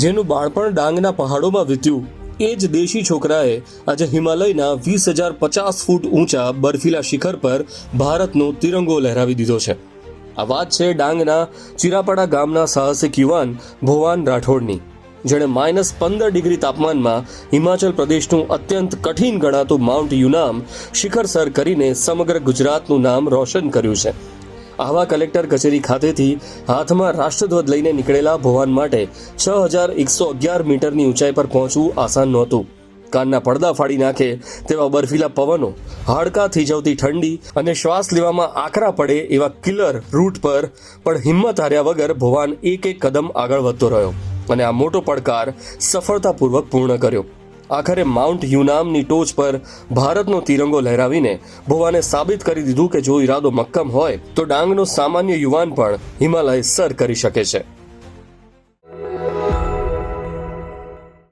જેનું બાળપણ ડાંગના પહાડોમાં વીત્યું એ જ દેશી છોકરાએ આજે હિમાલયના 20,050 ફૂટ ઊંચા બર્ફીલા શિખર પર ભારતનો તિરંગો લહેરાવી દીધો છે. આ વાત છે ડાંગના ચિરાપાડા ગામના સાહસિક યુવાન ભુવાન રાઠોડની, જેણે -15 ડિગ્રી તાપમાનમાં હિમાચલ પ્રદેશનું અત્યંત કઠિન ગણાતું માઉન્ટ યુનામ શિખર સર કરીને સમગ્ર ગુજરાતનું નામ રોશન કર્યું છે. આહવા કલેક્ટર કચેરી ખાતેથી હાથમાં રાષ્ટ્રધ્વજ લઈને નીકળેલા ભુવાન માટે 6,111 મીટરની ઊંચાઈ પર પહોંચવું આસાન નહોતું. કાનના પડદા ફાડી નાખે તેવા બર્ફીલા પવનો, હાડકાં થીજવતી ઠંડી અને શ્વાસ લેવામાં આકરા પડે એવા કિલર રૂટ પર પણ હિંમત હાર્યા વગર ભુવાન એક કદમ આગળ વધતો રહ્યો અને આ મોટો પડકાર સફળતાપૂર્વક પૂર્ણ કર્યો. આખરે માઉન્ટ યુનામની ટોચ પર ભારતનો તિરંગો લહેરાવીને ભુવાને સાબિત કરી દીધું કે જો ઈરાદો મક્કમ હોય તો ડાંગનો સામાન્ય યુવાન પણ હિમાલય સર કરી શકે છે.